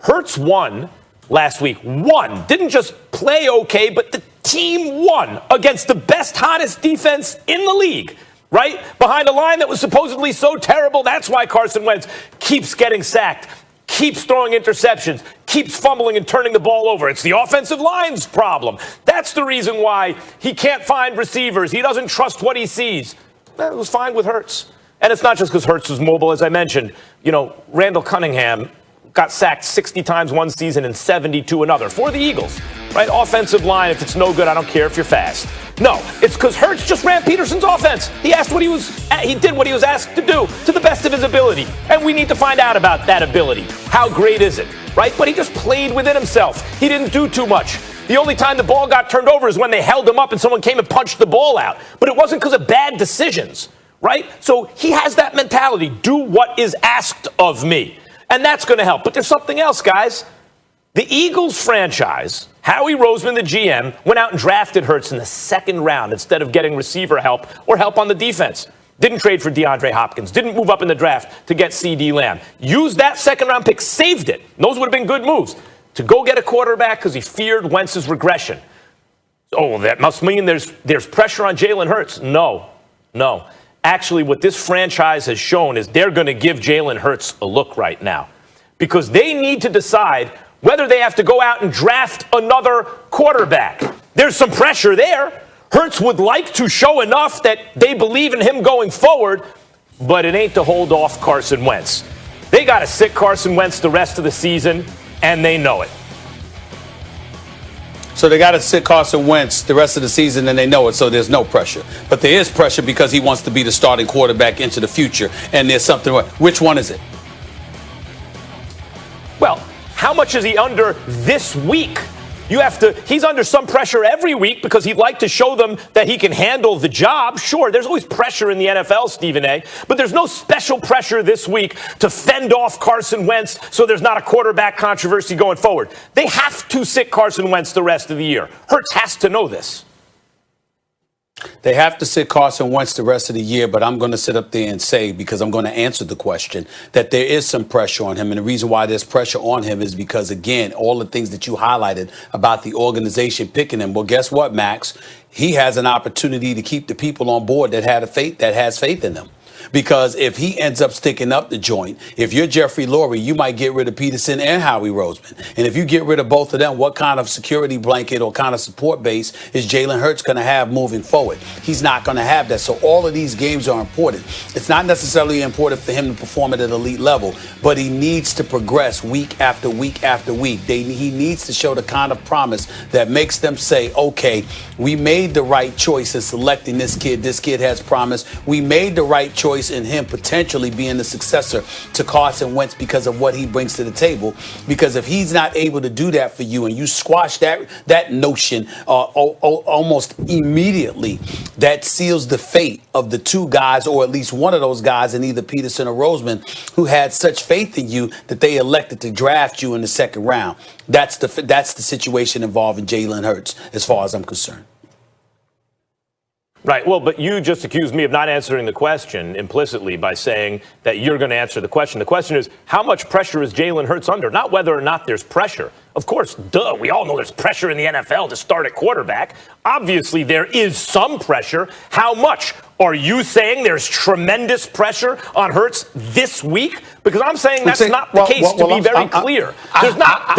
Hurts won last week. Won. Didn't just play okay, but the team won against the best, hottest defense in the league, right? Behind a line that was supposedly so terrible. That's why Carson Wentz keeps getting sacked, keeps throwing interceptions, keeps fumbling and turning the ball over. It's the offensive line's problem. That's the reason why he can't find receivers. He doesn't trust what he sees. It was fine with Hurts. And it's not just because Hurts was mobile, as I mentioned. You know, Randall Cunningham got sacked 60 times one season and 72 another for the Eagles, right? Offensive line, if it's no good, I don't care if you're fast. No, it's because Hurts just ran Peterson's offense. He did what he was asked to do to the best of his ability. And we need to find out about that ability. How great is it, right? But he just played within himself. He didn't do too much. The only time the ball got turned over is when they held him up and someone came and punched the ball out. But it wasn't because of bad decisions, right? So he has that mentality. Do what is asked of me. And that's going to help. But there's something else, guys. The Eagles franchise, Howie Roseman, the GM, went out and drafted Hurts in the second round instead of getting receiver help or help on the defense. Didn't trade for DeAndre Hopkins. Didn't move up in the draft to get C.D. Lamb. Used that second-round pick, saved it. Those would have been good moves to go get a quarterback because he feared Wentz's regression. Oh, that must mean there's pressure on Jalen Hurts. No. Actually, what this franchise has shown is they're going to give Jalen Hurts a look right now because they need to decide whether they have to go out and draft another quarterback. There's some pressure there. Hurts would like to show enough that they believe in him going forward, but it ain't to hold off Carson Wentz. They got to sit Carson Wentz the rest of the season, and they know it. So they got to sit Carson Wentz the rest of the season, and they know it, so there's no pressure. But there is pressure because he wants to be the starting quarterback into the future, and there's something. Which one is it? Well, how much is he under this week? He's under some pressure every week because he'd like to show them that he can handle the job. Sure, there's always pressure in the NFL, Stephen A., but there's no special pressure this week to fend off Carson Wentz so there's not a quarterback controversy going forward. They have to sit Carson Wentz the rest of the year. Hurts has to know this. They have to sit Carson Wentz the rest of the year, but I'm going to sit up there and say, because I'm going to answer the question, that there is some pressure on him. And the reason why there's pressure on him is because, again, all the things that you highlighted about the organization picking him. Well, guess what, Max? He has an opportunity to keep the people on board that has faith in him. Because if he ends up sticking up the joint, if you're Jeffrey Lurie, you might get rid of Peterson and Howie Roseman. And if you get rid of both of them, what kind of security blanket or kind of support base is Jalen Hurts going to have moving forward? He's not going to have that. So all of these games are important. It's not necessarily important for him to perform at an elite level, but he needs to progress week after week after week. He needs to show the kind of promise that makes them say, okay, we made the right choice in selecting this kid. This kid has promise. We made the right choice in him potentially being the successor to Carson Wentz because of what he brings to the table. Because if he's not able to do that for you and you squash that notion almost immediately, that seals the fate of the two guys, or at least one of those guys in either Peterson or Roseman, who had such faith in you that they elected to draft you in the second round. That's the situation involving Jalen Hurts as far as I'm concerned. Right. Well, but you just accused me of not answering the question implicitly by saying that you're going to answer the question. The question is, how much pressure is Jalen Hurts under? Not whether or not there's pressure. Of course, we all know there's pressure in the NFL to start at quarterback. Obviously, there is some pressure. How much? Are you saying there's tremendous pressure on Hurts this week? Because I'm saying that's not the case, to be very clear. There's not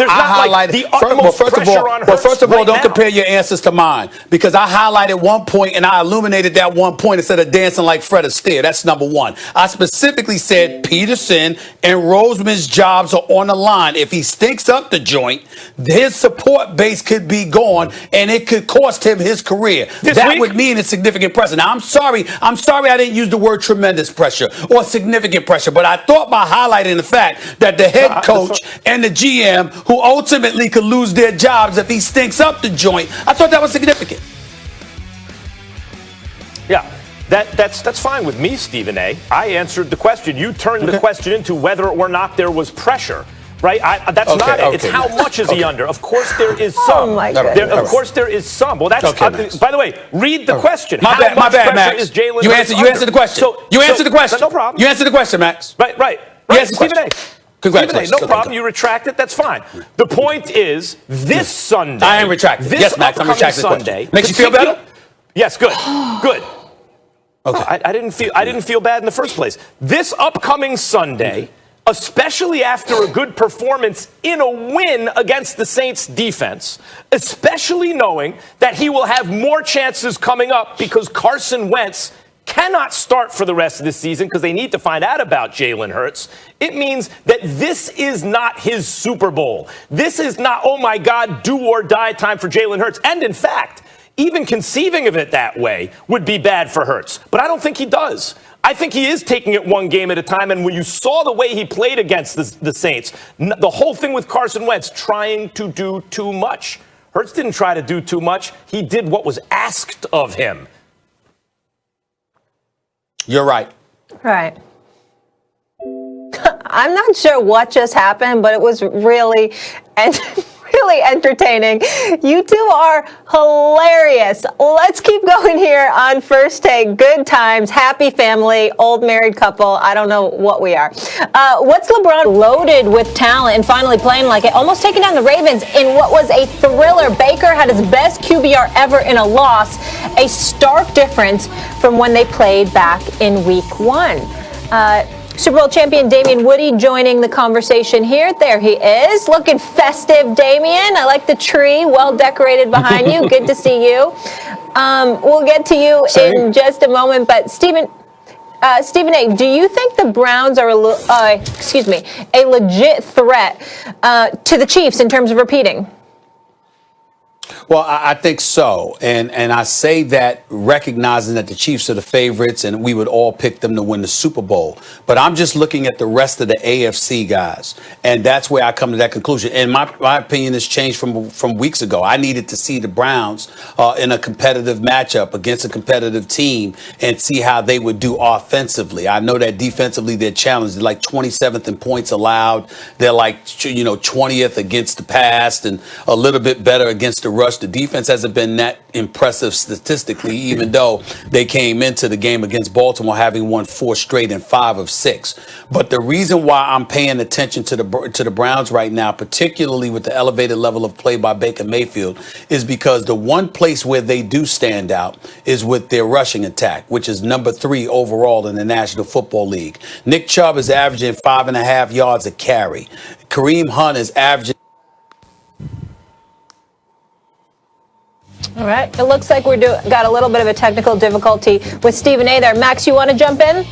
like the utmost pressure on Hurts. Well, first of all, don't compare your answers to mine, because I highlighted one point and I illuminated that one point instead of dancing like Fred Astaire. That's number one. I specifically said Peterson and Roseman's jobs are on the line. If he stinks up the joint, his support base could be gone and it could cost him his career. That would mean it's significant pressure. Now, I'm sorry I didn't use the word tremendous pressure or significant pressure, but I thought by highlighting the fact that the head coach and the GM, who ultimately could lose their jobs if he stinks up the joint, I thought that was significant. Yeah, that's fine with me, Stephen A. I answered the question. You turned the question into whether or not there was pressure. Right? That's not it. It's how much is he under. Of course there is some. Oh, my God. Of course there is some. Well, that's by the way, read the question. My bad, Max. Is Jalen you answered the question. You answered the question. No problem. You answered the question, Max. Right. Yes, Stephen A. Congratulations. No problem. You retract it. That's fine. The point is, this Sunday. I am retracting. This yes, Max, I'm retracting Sunday. Makes you feel better? Yes, good. Good. Okay. I didn't feel bad in the first place. This upcoming Sunday, especially after a good performance in a win against the Saints defense, especially knowing that he will have more chances coming up because Carson Wentz cannot start for the rest of the season because they need to find out about Jalen Hurts. It means that this is not his Super Bowl. This is not, oh my God, do or die time for Jalen Hurts. And in fact, even conceiving of it that way would be bad for Hurts. But I don't think he does. I think he is taking it one game at a time. And when you saw the way he played against the Saints, the whole thing with Carson Wentz trying to do too much. Hurts didn't try to do too much. He did what was asked of him. You're right. Right. I'm not sure what just happened, but it was really entertaining. You two are hilarious. Let's keep going here on First Take. Good times, happy family, old married couple. I don't know what we are. What's LeBron loaded with talent and finally playing like it? Almost taking down the Ravens in what was a thriller. Baker had his best QBR ever in a loss. A stark difference from when they played back in week 1. Super Bowl champion Damian Woody joining the conversation here. There he is, looking festive, Damian. I like the tree, well decorated behind you. Good to see you. We'll get to you in just a moment, but Stephen A., do you think the Browns are a legit threat to the Chiefs in terms of repeating? Well, I think so. And I say that recognizing that the Chiefs are the favorites and we would all pick them to win the Super Bowl. But I'm just looking at the rest of the AFC guys. And that's where I come to that conclusion. And my opinion has changed from weeks ago. I needed to see the Browns in a competitive matchup against a competitive team and see how they would do offensively. I know that defensively they're challenged. They're like 27th in points allowed. They're like, 20th against the pass and a little bit better against the rush. The defense hasn't been that impressive statistically, even though they came into the game against Baltimore having won 4 straight and 5 of 6. But the reason why I'm paying attention to the Browns right now, particularly with the elevated level of play by Baker Mayfield, is because the one place where they do stand out is with their rushing attack, which is number 3 overall in the National Football League. Nick Chubb is averaging 5.5 yards a carry. Kareem Hunt is averaging. All right. It looks like got a little bit of a technical difficulty with Stephen A. there. Max, you want to jump in?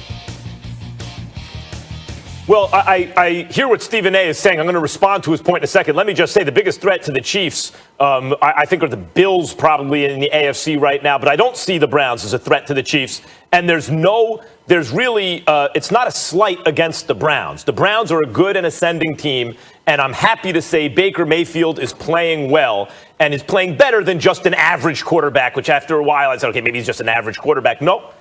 Well, I hear what Stephen A. is saying. I'm going to respond to his point in a second. Let me just say the biggest threat to the Chiefs, I think, are the Bills probably in the AFC right now. But I don't see the Browns as a threat to the Chiefs. And it's not a slight against the Browns. The Browns are a good and ascending team. And I'm happy to say Baker Mayfield is playing well and is playing better than just an average quarterback, which after a while I said, okay, maybe he's just an average quarterback. Nope.